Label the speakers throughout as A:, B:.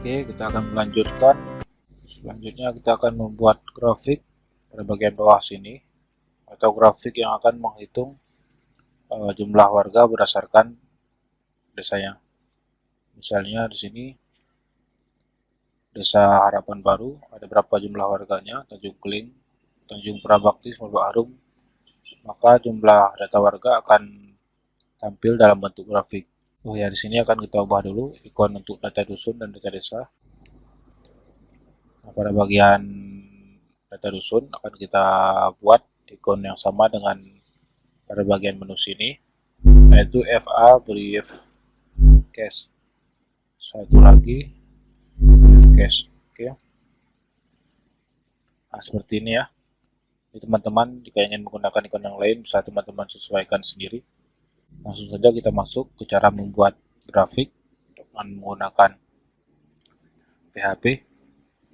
A: Oke, kita akan melanjutkan. Selanjutnya kita akan membuat grafik pada bagian bawah sini, atau grafik yang akan menghitung jumlah warga berdasarkan desanya. Misalnya di sini Desa Harapan Baru, ada berapa jumlah warganya, Tanjung Keling, Tanjung Prabakti, Semerbak Harum, maka jumlah data warga akan tampil dalam bentuk grafik. Oh ya, di sini akan kita ubah dulu ikon untuk data dusun dan data desa. Nah, pada bagian data dusun akan kita buat ikon yang sama dengan pada bagian menu sini, yaitu FA brief case. Satu lagi brief case. Oke. Nah, seperti ini ya. Jadi teman-teman jika ingin menggunakan ikon yang lain bisa teman-teman sesuaikan sendiri. Langsung saja kita masuk ke cara membuat grafik dengan menggunakan PHP.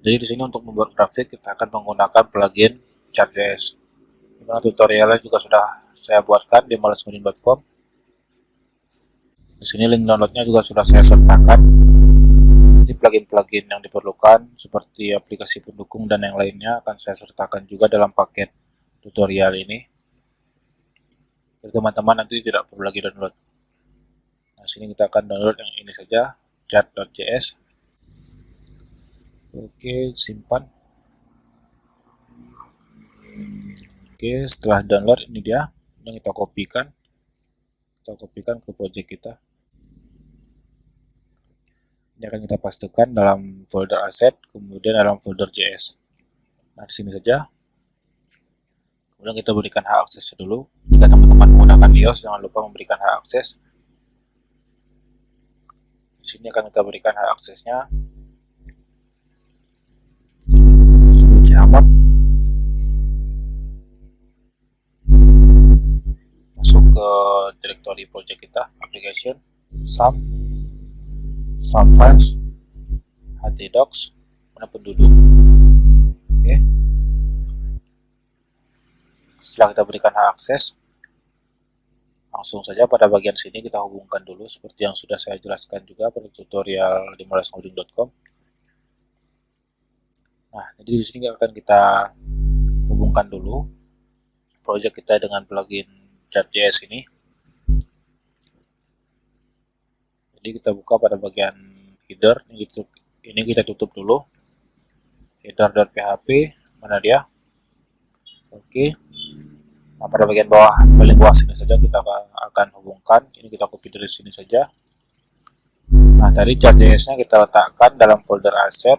A: Jadi di sini untuk membuat grafik kita akan menggunakan plugin Chart.js. Dimana tutorialnya juga sudah saya buatkan di malasngoding.com. Di sini link downloadnya juga sudah saya sertakan. Nanti plugin-plugin yang diperlukan seperti aplikasi pendukung dan yang lainnya akan saya sertakan juga dalam paket tutorial ini. Jadi teman-teman nanti tidak perlu lagi download. Nah, sini kita akan download yang ini saja, Chart.js. Oke, simpan. Oke, setelah download ini dia, yang kita kopikan ke project kita. Ini akan kita pastikan dalam folder asset, kemudian dalam folder JS. Nah, di sini saja. Kemudian kita berikan hak akses dulu. Jika teman-teman menggunakan iOS, jangan lupa memberikan hak akses. Di sini akan kita berikan hak aksesnya. Ahmad. Masuk ke directory project kita, application, some files, htdocs, mana penduduk. Oke. Setelah kita berikan hak akses, langsung saja pada bagian sini kita hubungkan dulu seperti yang sudah saya jelaskan juga pada tutorial di malasngoding.com. Nah, jadi di sini akan kita hubungkan dulu project kita dengan plugin Chart.js ini. Jadi kita buka pada bagian header, ini kita tutup dulu. Header.php, mana dia? Oke. Nah, pada bagian bawah, paling bawah sini saja kita akan hubungkan. Ini kita copy dari sini saja. Nah, tadi Chart.js-nya kita letakkan dalam folder asset,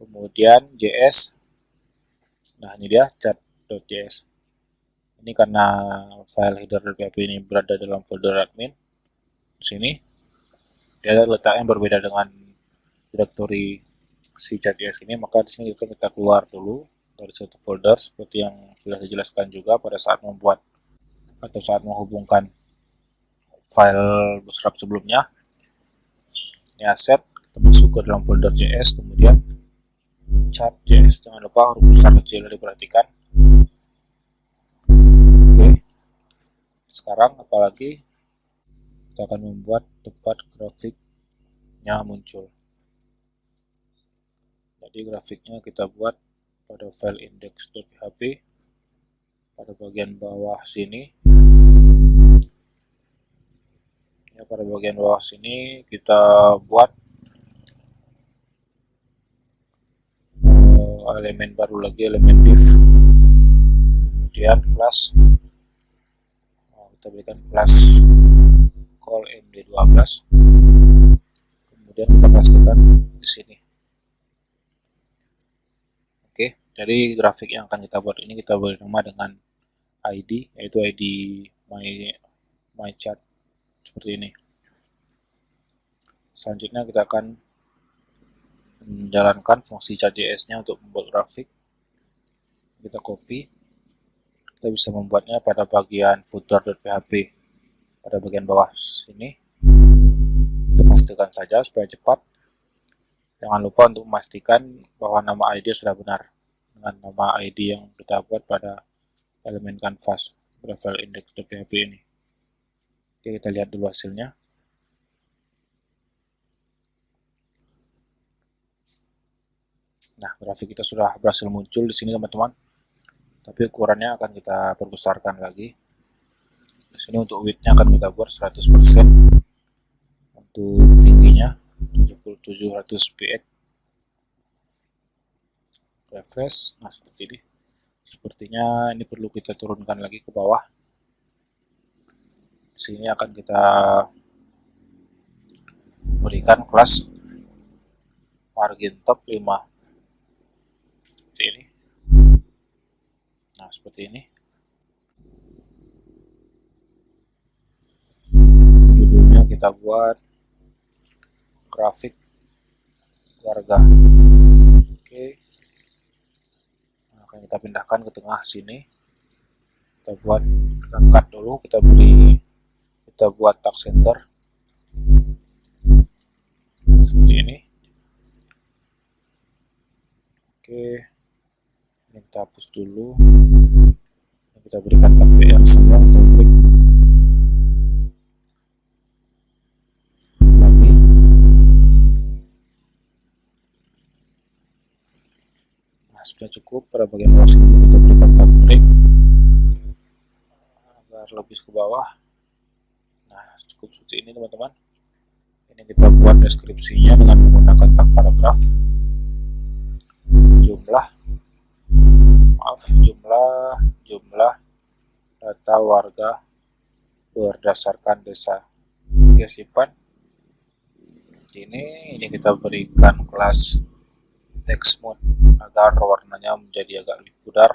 A: kemudian JS. Nah, ini dia Chart.js. Ini karena file header.php ini berada dalam folder admin. Di sini dia letaknya berbeda dengan directory si Chart.js ini, maka di sini kita keluar dulu dari satu folder seperti yang sudah dijelaskan juga pada saat membuat atau saat menghubungkan file bootstrap sebelumnya. Ini asset, kita masuk ke dalam folder JS, kemudian Chart.js, jangan lupa huruf besar kecil diperhatikan. Oke, sekarang apalagi kita akan membuat tempat grafiknya muncul. Jadi grafiknya kita buat pada file index.php pada bagian bawah sini. Ya, pada bagian bawah sini kita buat elemen baru lagi, elemen div, kemudian class. Kita berikan class call md12, kemudian kita pastikan di sini. Oke, dari grafik yang akan kita buat ini kita beri nama dengan ID, yaitu ID my chart, seperti ini. Selanjutnya kita akan menjalankan fungsi Chart.js-nya untuk membuat grafik. Kita copy, kita bisa membuatnya pada bagian footer.php pada bagian bawah sini. Kita pastikan saja supaya cepat. Jangan lupa untuk memastikan bahwa nama ID sudah benar dengan nama ID yang kita buat pada elemen canvas pada file index.php ini. Oke, kita lihat dulu hasilnya. Nah, grafik kita sudah berhasil muncul di sini teman-teman. Tapi ukurannya akan kita perbesarkan lagi. Di sini untuk width-nya akan kita buat 100%. Untuk tingginya 7700 px. Refresh. Nah, seperti ini. Sepertinya ini perlu kita turunkan lagi ke bawah. Di sini akan kita berikan kelas margin top 5. Seperti ini. Nah, seperti ini. Judulnya kita buat grafik warga. Oke. Nah, akan kita pindahkan ke tengah sini. Kita buat angkat dulu, kita buat tag center. Seperti ini. Oke. Ini kita hapus dulu. Kita berikan tag BR semua atau break. Lagi. Nah, sudah cukup. Pada bagian bawah sini kita berikan tag break agar lebih ke bawah. Nah, cukup seperti ini teman-teman. Ini kita buat deskripsinya dengan menggunakan tag paragraf. Jumlah data warga berdasarkan desa. Oke, simpan. Ini kita berikan kelas text mode agar warnanya menjadi agak lebih pudar.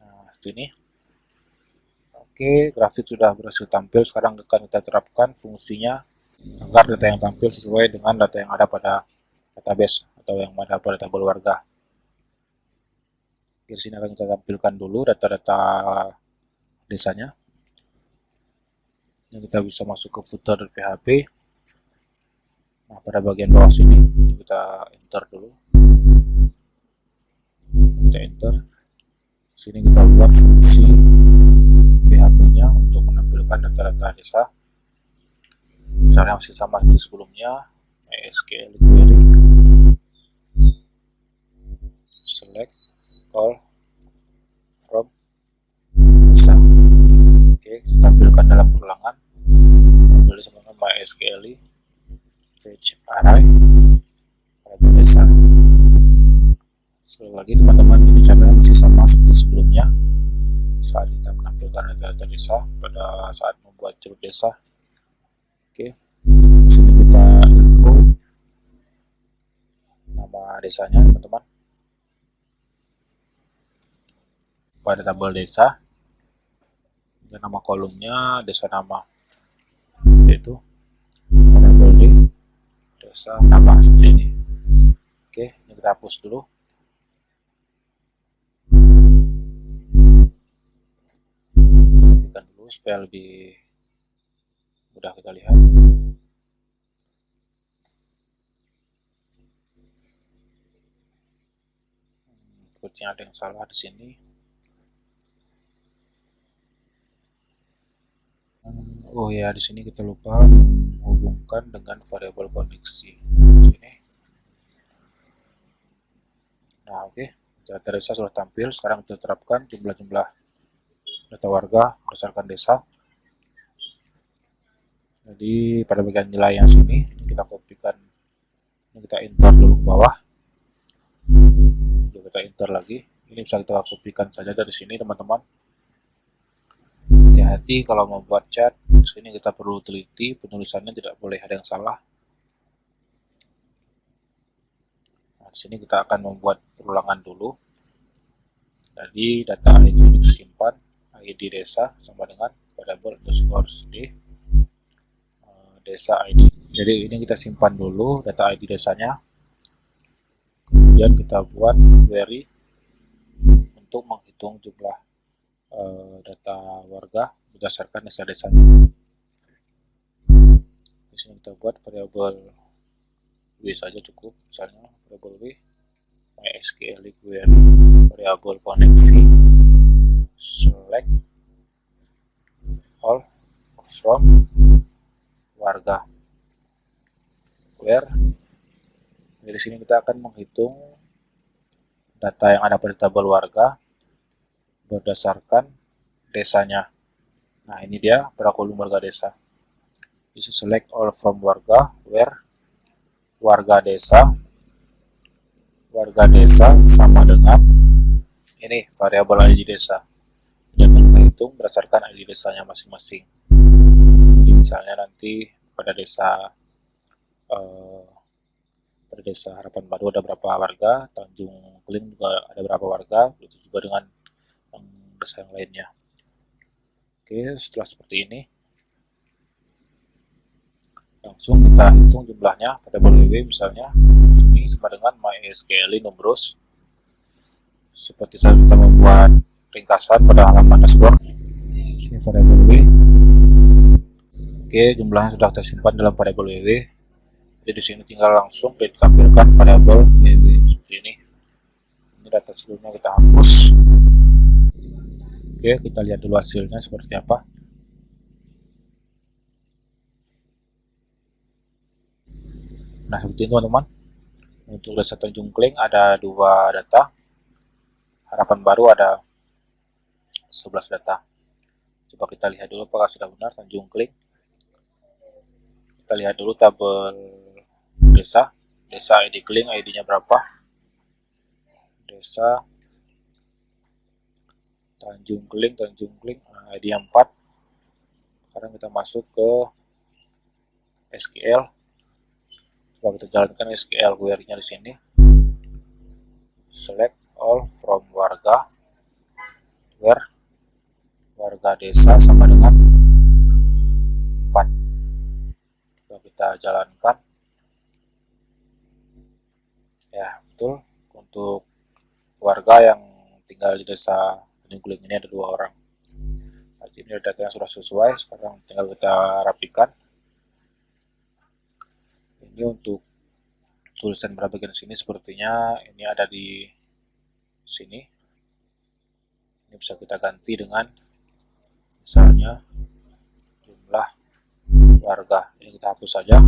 A: Nah, ini. Oke, grafik sudah berhasil tampil. Sekarang akan kita terapkan fungsinya agar data yang tampil sesuai dengan data yang ada pada database atau yang ada pada tabel warga. Di sini akan kita tampilkan dulu data-data desanya. Ini kita bisa masuk ke footer.php. Nah, pada bagian bawah sini kita enter dulu. Kita enter. Sini kita buat fungsi PHP-nya untuk menampilkan data-data desa. Caranya masih sama seperti sebelumnya. MySQL query, select all from desa. Oke, kita tampilkan dalam perulangan. Tulis dengan MySQL fetch array pada desa. Sekali lagi teman-teman, ini caranya masih sama seperti sebelumnya saat kita menampilkan data-data desa pada saat membuat ceruk desa. Oke, di sini kita info nama desanya teman-teman. Pada tabel desa, dan nama kolomnya desa nama, yaitu variabel D desa nama seperti ini. Oke, ini kita hapus dulu. Kita dulu supaya lebih mudah kita lihat. Sepertinya ada yang salah di sini. Oh ya, di sini kita lupa menghubungkan dengan variabel koneksi. Ini. Nah, oke. Data desa sudah tampil. Sekarang kita terapkan jumlah-jumlah data warga berdasarkan desa. Jadi pada bagian nilai yang sini kita kopikan, ini kita enter dulu ke bawah. Kita enter lagi. Ini bisa kita kopikan saja dari sini teman-teman. Hati-hati kalau membuat chat, sini kita perlu teliti, penulisannya tidak boleh ada yang salah. Nah, di sini kita akan membuat perulangan dulu. Jadi data ID disimpan, ID desa sama dengan variabel underscore d desa ID. Jadi ini kita simpan dulu data ID desanya. Kemudian kita buat query untuk menghitung jumlah data warga berdasarkan desa-desanya. Di sini kita buat variabel w saja cukup, misalnya variabel w MySQL query variabel koneksi select all from warga where Dari sini kita akan menghitung data yang ada pada tabel warga berdasarkan desanya. Nah, ini dia pada kolom warga desa. Isi select all from warga, where warga desa sama dengan ini variabel ID desa. Yang kita hitung berdasarkan ID desanya masing-masing. Jadi misalnya nanti pada desa Harapan Baru ada berapa warga, Tanjung Kling juga ada berapa warga, begitu juga dengan desa yang lainnya. Oke, setelah seperti ini langsung kita hitung jumlahnya pada WW misalnya sini sama dengan MySQL numbers. Seperti saat kita membuat ringkasan pada halaman dashboard, sini variabel W. Oke, jumlahnya sudah tersimpan dalam variabel WW. Jadi di sini tinggal langsung ditampilkan variabel WW seperti ini. Ini data sebelumnya kita hapus. Oke, kita lihat dulu hasilnya seperti apa. Nah, seperti itu teman-teman. Untuk desa Tanjung Kling ada 2 data. Harapan Baru ada 11 data. Coba kita lihat dulu apakah sudah benar Tanjung Kling. Kita lihat dulu tabel desa ID Kling, ID-nya berapa. Desa Tanjung Kling, ID 4. Sekarang kita masuk ke SQL. Coba kita jalankan SQL query-nya di sini. Select all from warga, where warga desa sama dengan 4. Coba kita jalankan. Ya, betul. Untuk warga yang tinggal di desa Tanjung Kling ini ada 2 orang. Nah, ini data yang sudah sesuai. Sekarang tinggal kita rapikan. Ini untuk tulisan pada bagian sini sepertinya ini ada di sini. Ini bisa kita ganti dengan misalnya jumlah warga. Ini kita hapus saja.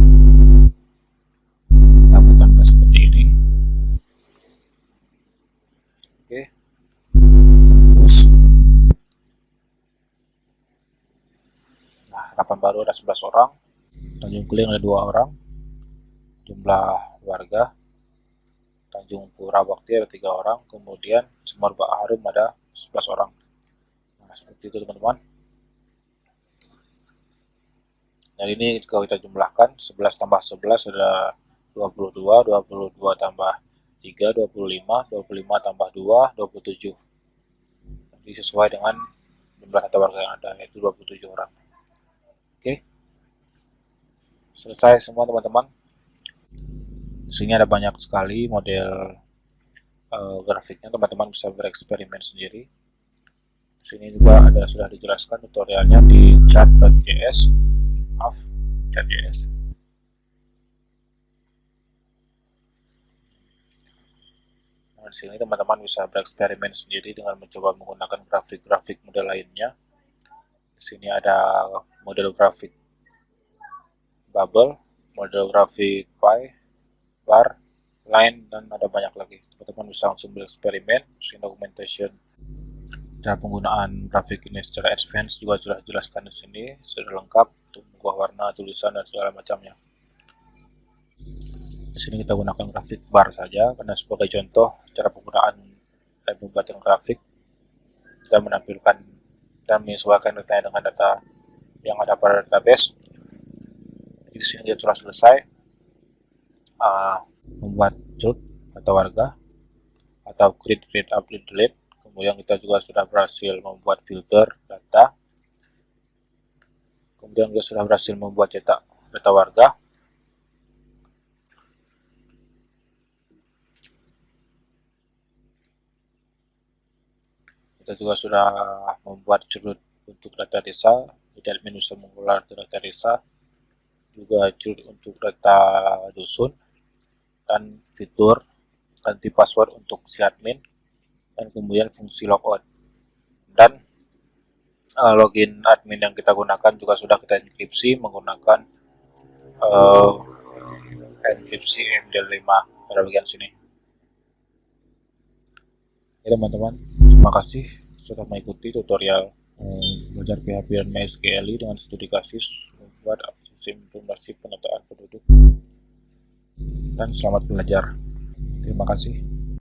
A: Kita hapus tanda seperti ini. Oke. Terus. Nah, Harapan Baru ada 11 orang. Tanjung Kling ada 2 orang. Jumlah warga Tanjung Pura Bakti ada 3 orang, kemudian Sumber Harum ada 11 orang. Nah, seperti itu teman-teman. Dan ini jika kita jumlahkan 11 tambah 11 ada 22, 22 tambah 3, 25, 25 tambah 2, 27. Jadi sesuai dengan jumlah data warga yang ada, yaitu 27 orang. Oke. Selesai semua teman-teman. Di sini ada banyak sekali model grafiknya, teman-teman bisa bereksperimen sendiri. Di sini juga ada sudah dijelaskan tutorialnya di chat.js. Nah, di sini teman-teman bisa bereksperimen sendiri dengan mencoba menggunakan grafik-grafik model lainnya. Di sini ada model grafik bubble, model grafik pie, bar, line, dan ada banyak lagi. Teman-teman bisa langsung bereksperimen. Using documentation cara penggunaan grafik ini secara advance juga sudah dijelaskan di sini, sudah lengkap untuk mengubah warna, tulisan, dan segala macamnya. Di sini kita gunakan grafik bar saja karena sebagai contoh cara penggunaan dan pembuatan grafik kita menampilkan dan menyesuaikan datanya dengan data yang ada pada database. Di sini kita sudah selesai membuat chart data warga atau create, update, delete. Kemudian kita juga sudah berhasil membuat filter data. Kemudian kita sudah berhasil membuat cetak data warga. Kita juga sudah membuat curut untuk data desa. Jadi admin bisa mengelola data desa. Juga curut untuk data dusun. Dan fitur ganti password untuk si admin, dan kemudian fungsi logout. Dan login admin yang kita gunakan juga sudah kita enkripsi menggunakan enkripsi MD5. pada bagian sini. Ya teman-teman, terima kasih sudah mengikuti tutorial belajar PHP dan MySQL dengan studi kasus membuat aplikasi informasi penataan penduduk, dan selamat belajar. Terima kasih.